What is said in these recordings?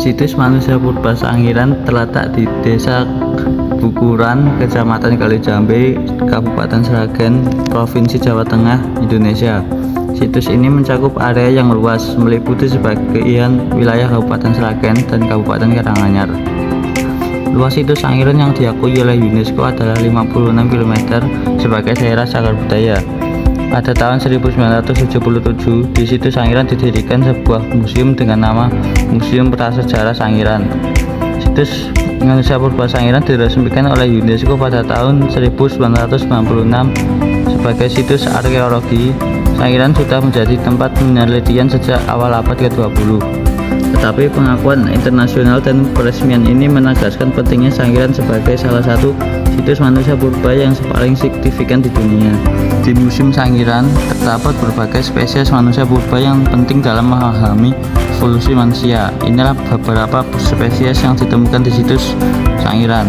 Situs manusia purba Sangiran terletak di Desa Bukuran, Kecamatan Kalijambe, Kabupaten Sragen, Provinsi Jawa Tengah, Indonesia. Situs ini mencakup area yang luas, meliputi sebagian wilayah Kabupaten Sragen dan Kabupaten Karanganyar. Luas situs Sangiran yang diakui oleh UNESCO adalah 56 km sebagai daerah cagar budaya. Pada tahun 1977, di situs Sangiran didirikan sebuah museum dengan nama Museum Prasejarah Sangiran. Situs manusia purba Sangiran diresmikan oleh UNESCO pada tahun 1996 sebagai situs arkeologi. Sangiran sudah menjadi tempat penelitian sejak awal abad ke-20. Tetapi pengakuan internasional dan peresmian ini menegaskan pentingnya Sangiran sebagai salah satu situs manusia purba yang paling signifikan di dunia. Di Museum Sangiran terdapat berbagai spesies manusia purba yang penting dalam memahami evolusi manusia. Inilah beberapa spesies yang ditemukan di situs Sangiran.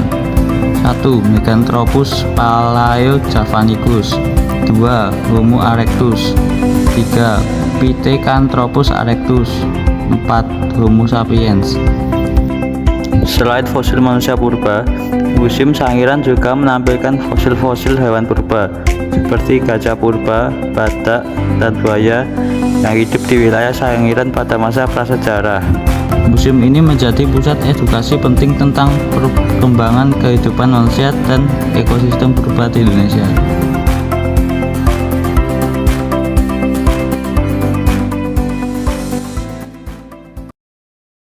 1. Meganthropus palaeojavanicus. 2. Homo erectus. 3. Pithecanthropus erectus. 4. Homo sapiens. Selain fosil manusia purba, Museum Sangiran juga menampilkan fosil-fosil hewan purba seperti gajah purba, badak, dan buaya yang hidup di wilayah Sangiran pada masa prasejarah. Museum ini menjadi pusat edukasi penting tentang perkembangan kehidupan manusia dan ekosistem purba di Indonesia.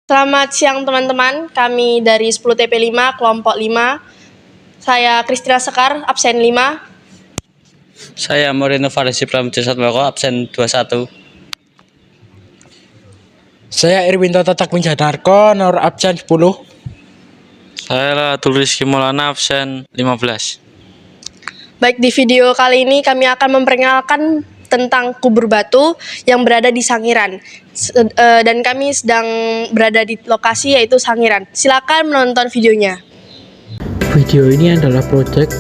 Selamat siang teman-teman, kami dari 10TP5 kelompok 5. Saya Kristina Sekar, absen 5. Saya Moreno Farisi Pramudjasatmoko, absen 21. Saya Irwinto Tatak Winjanarko, nomor absen 10. Saya Tulis Kimolana, absen 15. Baik, di video kali ini kami akan memperkenalkan tentang kubur batu yang berada di Sangiran. Dan kami sedang berada di lokasi yaitu Sangiran. Silakan menonton videonya. Video ini adalah proyek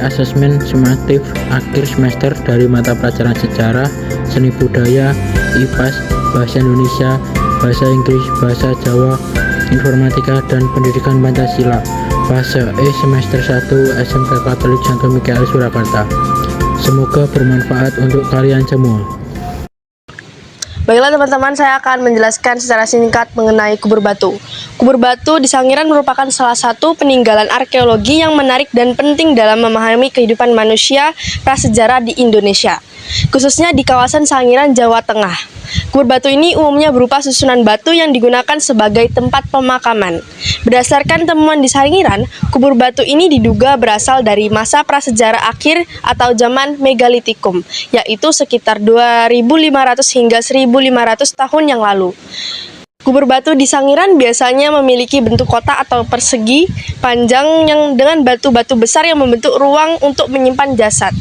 asesmen sumatif akhir semester dari mata pelajaran sejarah, seni budaya, IPAS, bahasa Indonesia, bahasa Inggris, bahasa Jawa, informatika, dan pendidikan Pancasila. Fase E semester 1 SMK Katolik Santo Mikael Surakarta. Semoga bermanfaat untuk kalian semua. Baiklah teman-teman, saya akan menjelaskan secara singkat mengenai kubur batu. Kubur batu di Sangiran merupakan salah satu peninggalan arkeologi yang menarik dan penting dalam memahami kehidupan manusia prasejarah di Indonesia, khususnya di kawasan Sangiran, Jawa Tengah. Kubur batu ini umumnya berupa susunan batu yang digunakan sebagai tempat pemakaman. Berdasarkan temuan di Sangiran, kubur batu ini diduga berasal dari masa prasejarah akhir atau zaman Megalitikum, yaitu sekitar 2500 hingga 1500 tahun yang lalu. Kubur batu di Sangiran biasanya memiliki bentuk kotak atau persegi panjang yang dengan batu-batu besar yang membentuk ruang untuk menyimpan jasad.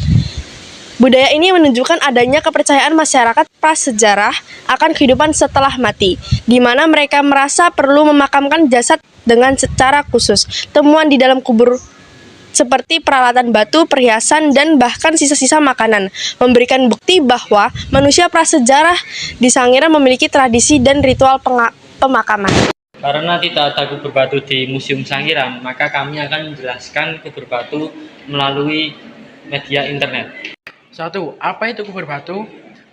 Budaya ini menunjukkan adanya kepercayaan masyarakat prasejarah akan kehidupan setelah mati, di mana mereka merasa perlu memakamkan jasad dengan secara khusus. Temuan di dalam kubur seperti peralatan batu, perhiasan, dan bahkan sisa-sisa makanan memberikan bukti bahwa manusia prasejarah di Sangiran memiliki tradisi dan ritual pemakaman. Karena tidak ada kubur batu di Museum Sangiran, maka kami akan menjelaskan kubur batu melalui media internet. 1. Apa itu kubur batu?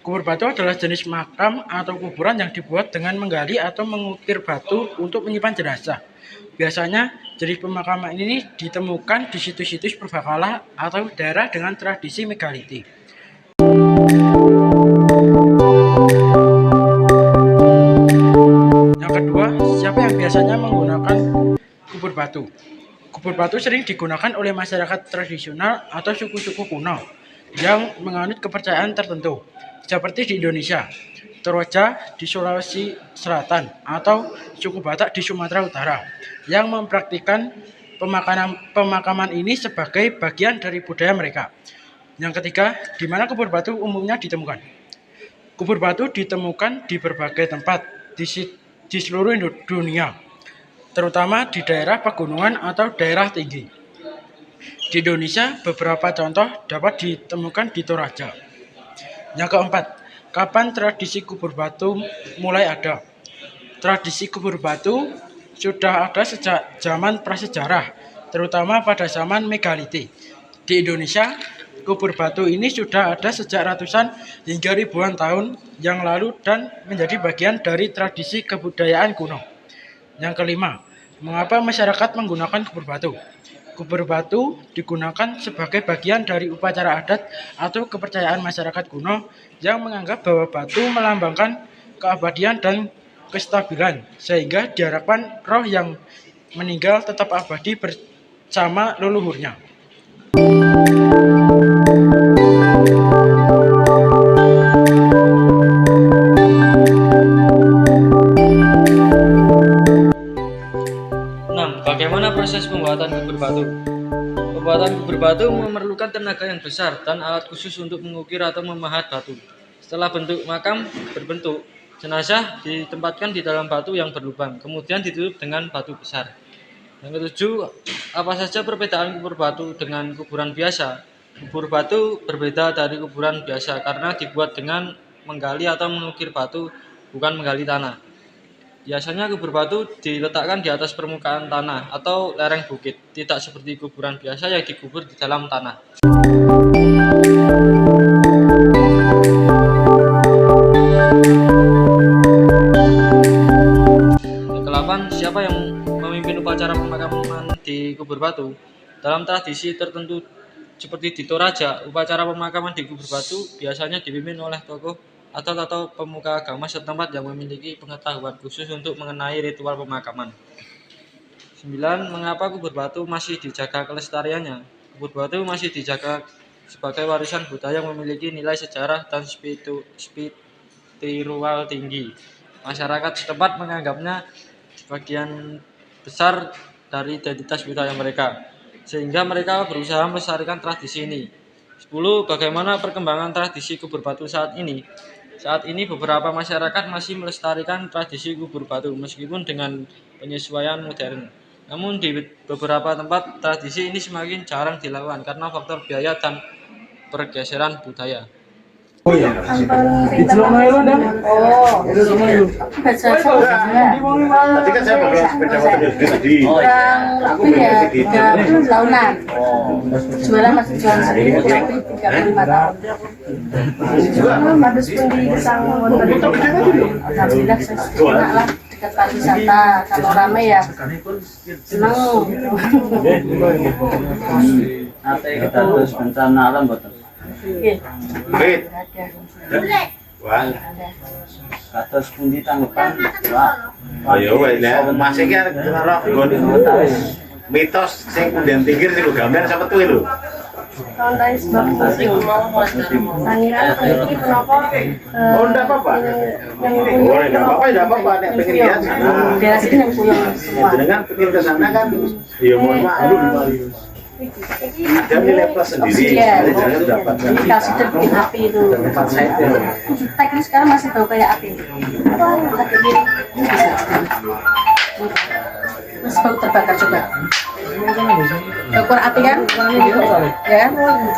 Kubur batu adalah jenis makam atau kuburan yang dibuat dengan menggali atau mengukir batu untuk menyimpan jenazah. Biasanya, jenis pemakaman ini ditemukan di situs-situs purbakala atau daerah dengan tradisi megalitik. Yang kedua, siapa yang biasanya menggunakan kubur batu? Kubur batu sering digunakan oleh masyarakat tradisional atau suku-suku kuno yang menganut kepercayaan tertentu, seperti di Indonesia, Toraja di Sulawesi Selatan, atau suku Batak di Sumatera Utara, yang mempraktikkan pemakaman ini sebagai bagian dari budaya mereka. Yang ketiga, di mana kubur batu umumnya ditemukan? Kubur batu ditemukan di berbagai tempat di seluruh dunia, terutama di daerah pegunungan atau daerah tinggi. Di Indonesia, beberapa contoh dapat ditemukan di Toraja. Yang keempat, kapan tradisi kubur batu mulai ada? Tradisi kubur batu sudah ada sejak zaman prasejarah, terutama pada zaman megalitik. Di Indonesia, kubur batu ini sudah ada sejak ratusan hingga ribuan tahun yang lalu dan menjadi bagian dari tradisi kebudayaan kuno. Yang kelima, mengapa masyarakat menggunakan kubur batu? Kubur batu digunakan sebagai bagian dari upacara adat atau kepercayaan masyarakat kuno yang menganggap bahwa batu melambangkan keabadian dan kestabilan, sehingga diharapkan roh yang meninggal tetap abadi bersama leluhurnya. Bagaimana proses pembuatan kubur batu? Pembuatan kubur batu memerlukan tenaga yang besar dan alat khusus untuk mengukir atau memahat batu. Setelah bentuk makam berbentuk, jenazah ditempatkan di dalam batu yang berlubang, kemudian ditutup dengan batu besar. Yang ketujuh, apa saja perbedaan kubur batu dengan kuburan biasa? Kubur batu berbeda dari kuburan biasa karena dibuat dengan menggali atau mengukir batu, bukan menggali tanah. Biasanya kubur batu diletakkan di atas permukaan tanah atau lereng bukit, tidak seperti kuburan biasa yang dikubur di dalam tanah. Kedelapan, siapa yang memimpin upacara pemakaman di kubur batu? Dalam tradisi tertentu seperti di Toraja, upacara pemakaman di kubur batu biasanya dipimpin oleh tokoh atau pemuka agama setempat yang memiliki pengetahuan khusus untuk mengenai ritual pemakaman. 9. Mengapa kubur batu masih dijaga kelestariannya? Kubur batu masih dijaga sebagai warisan budaya yang memiliki nilai sejarah dan spiritual tinggi. Masyarakat setempat menganggapnya sebagian besar dari identitas budaya mereka, sehingga mereka berusaha melestarikan tradisi ini. 10. Bagaimana perkembangan tradisi kubur batu saat ini? Saat ini beberapa masyarakat masih melestarikan tradisi kubur batu meskipun dengan penyesuaian modern. Namun di beberapa tempat tradisi ini semakin jarang dilakukan karena faktor biaya dan pergeseran budaya. Tadi kan saya bawa sepeda motor tadi. Kurang lebih ya 30 tahunan. Jualan masih jualan sendiri kurang lebih 35 tahun. Modus pun di Gesang Wonten. Alhamdulillah enak lah, dekat pariwisata. Kalau ramai ya senang. Ate kita terus bencana alam betul. Wait. Wah. Kados pundi tanggapan? Wah. Ayo wae lah, masih ki arek ora mitos sing kemudian pinggir sing gambar sampe tuwe lho. Konten sebab Sangiran ini kenapa? Oh, enggak apa-apa. Boleh, enggak apa-apa, enggak apa-apa nek pengen lihat sana. Biasanya yang punya semua. Dengan pengen ke sana kan ya mohon maaf. Ada nilai plus sendiri, Iya. jangan dapatkan. Ini kasih terbitin api itu. Tempat saya itu. Teknik sekarang masih tahu kayak api. Ada ini bisa. Masih bau terbakar coba. Ukur api kan? Ya kan?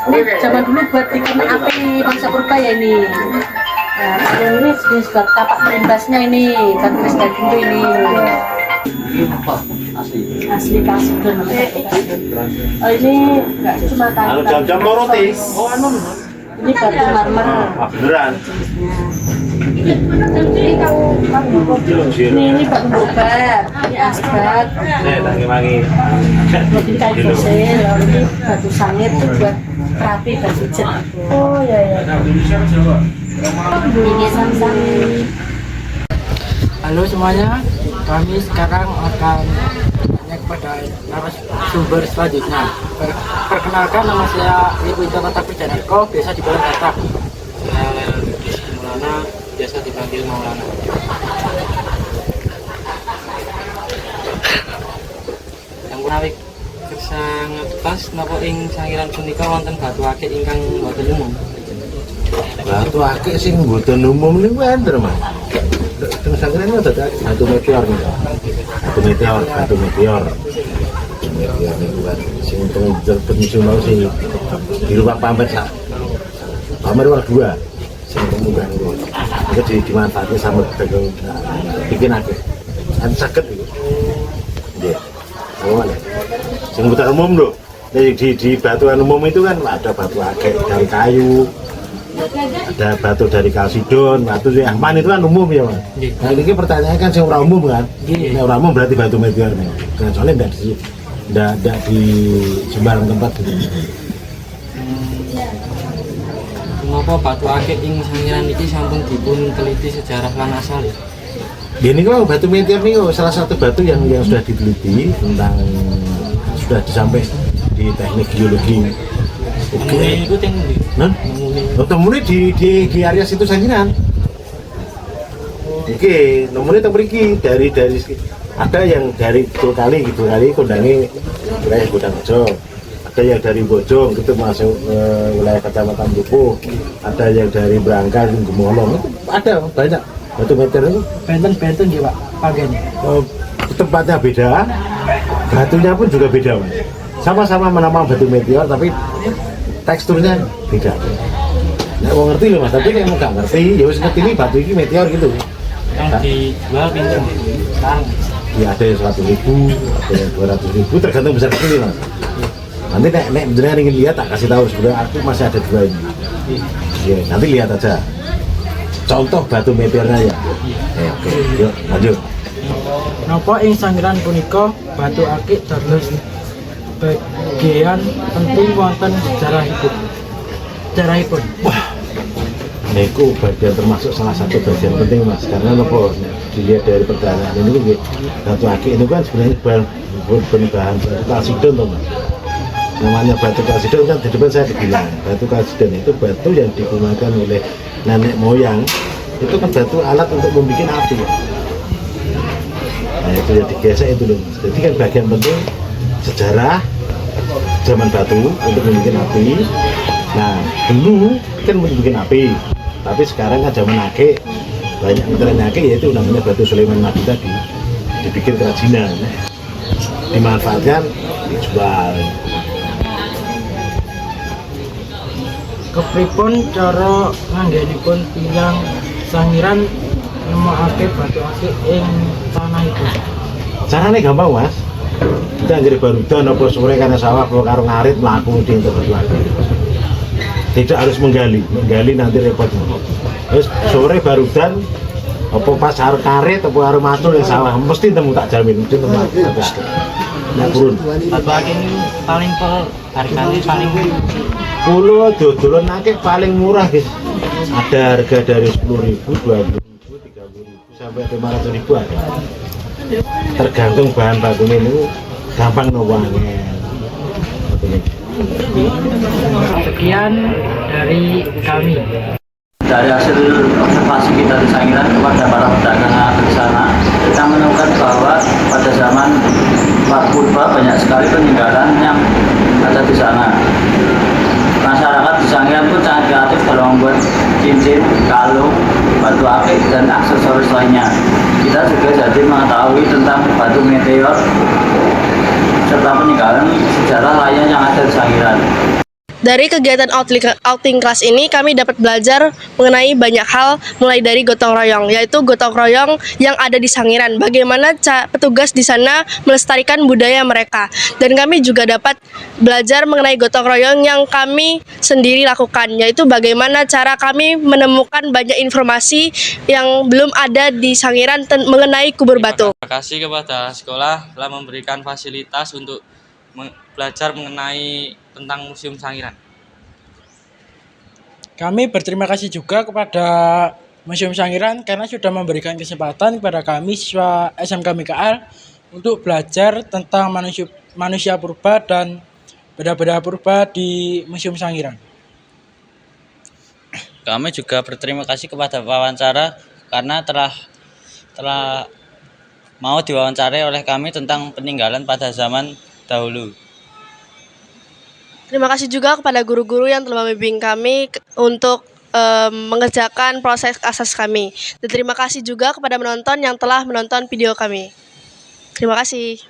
Ini zaman dulu buat bikin api masa purba ya ini. Nah, kalau ini jenis buat kapak perimbasnya ini, batu es daging tuh ini. Asli kasih oh ini enggak cuma kayu. Jam-jam roti. Ini batu marmer. Ah, beneran. Ini batu bobat, ini asbat. Nih, tangi-mangi. Ini kayu fosil, ini batu sangit tuh buat terapi batu jet. Oh ya ya. Ini sang-sang. Halo semuanya, kami sekarang akan tanya kepada narasumber selanjutnya. Perkenalkan, nama saya Wiwito Kata Pijaneko, biasa dipanggil Kata. Maulana, biasa dipanggil Maulana. Yang menarik gesang pas napa ing Sangiran punika wonten batu akik ingkang boten umum. Batu akik sing mboten umum niku enter, Mas. Teng Sangiran itu ada batu meteor nih. Batu meteor niku kan sing teng penyusun mau sing di rumah pamer sak. Pamer war 2 sing temukan niku. Itu dimanfaatkan sama pedagang bikin akik. kan saged iku. Nggih. Oh, sing hutan umum lho. Di batuan umum itu kan ada batu akik dari kayu, ada batu dari kalsidon, batu yang aman itu kan umum ya Mas. Nah ini pertanyaan kan sing ora umum kan. Nek ora umum berarti batu meteor nih. Kan soalnya ndak di sembarang tempat gitu. Mengapa batu akik ing Sangiran iki sampun dipun teliti sejarah lan asal ya? Ini kalau batu meteor ini salah satu batu yang sudah diteliti tentang sudah sampai di teknik geologi. Oke. Itu teng ndi? Nah, temunya di area situ Sangiran. Oke, nomornya tembriki dari ada yang dari Kidul Kali kondangi wilayah Bodangojo. Ada yang dari Bojong itu masuk wilayah Kecamatan Dukuh. Ada yang dari Brangkal, Gemolong itu ada banyak batu meteor itu. Benten nggih Pak, pagene. Tempatnya beda, batunya pun juga beda Mas. Sama-sama menamai batu meteor tapi teksturnya beda. Nah, mau ngerti loh Mas, tapi kayak mau nggak ngerti, ya wis ngerti ini batu ini meteor gitu. Yang dijual pinten sekarang? Ya ada yang 100.000, ada yang 200.000, tergantung besar kecil Mas. Nanti nek beneran ingin lihat tak kasih tahu sebenarnya aku masih ada 2 ini. Ya, nanti lihat aja. Contoh batu meteornya ya. Oke, yuk lanjut. Napa ing Sangiran punika batu akik dados bagian penting wonten sejarahipun. Niku bagian termasuk salah satu bagian penting Mas, karena apa dilihat dari pertanyaan ini batu akik itu kan sebenarnya bahan kalsidon toh Mas. Namanya batu kalsidon kan di depan saya bilang batu kalsidon itu batu yang digunakan oleh nenek moyang, itu kan batu alat untuk membuat api. Nah itu yang digesek itu loh Mas. Jadi kan bagian penting sejarah zaman batu untuk membuat api. Nah dulu kan membuat api, tapi sekarang kan zaman akik banyak meteran akik, yaitu namanya batu Sulaiman Nabi tadi dibikin kerajinan, dimanfaatkan, dijual. Kepripun cara nganggenipun tiyang Sangiran nemokake batu akik ing tanahipun? Caranya gampang Mas, kita anggere barudan apa sore karena sawah apa karo ngarit mlaku di batu akik. Tidak harus menggali nanti repot. Terus sore barudan apa pas harus karet apa harus matul yang sawah mesti temu, tak jamin mesti temu. Nah turun. Batu akik ini paling harganya paling Pulau dodolan akik paling murah guys. Ada harga dari 10.000, 20.000, 30.000 sampai 500.000 ada. Tergantung bahan bakunya itu gampang nuangnya. Sekian dari kami. Dari hasil observasi kita di Sangiran kepada para pedagang di sana, kita menemukan bahwa pada zaman purba banyak sekali peninggalan yang ada di sana. Masyarakat di Sangiran pun sangat kreatif dalam membuat cincin, kalung, batu akik, dan aksesoris lainnya. Kita juga jadi mengetahui tentang batu meteor serta peninggalan sejarah lainnya yang ada di Sangiran. Dari kegiatan outing kelas ini kami dapat belajar mengenai banyak hal, mulai dari gotong royong, yaitu gotong royong yang ada di Sangiran, bagaimana petugas di sana melestarikan budaya mereka. Dan kami juga dapat belajar mengenai gotong royong yang kami sendiri lakukan, yaitu bagaimana cara kami menemukan banyak informasi yang belum ada di Sangiran mengenai kubur batu. Terima kasih kepada sekolah telah memberikan fasilitas untuk belajar mengenai tentang Museum Sangiran. Kami berterima kasih juga kepada Museum Sangiran karena sudah memberikan kesempatan kepada kami siswa SMK MKL untuk belajar tentang manusia purba dan benda-benda purba di Museum Sangiran. Kami juga berterima kasih kepada wawancara karena telah mau diwawancarai oleh kami tentang peninggalan pada zaman dahulu. Terima kasih juga kepada guru-guru yang telah membimbing kami untuk mengerjakan proses asas kami. Dan terima kasih juga kepada penonton yang telah menonton video kami. Terima kasih.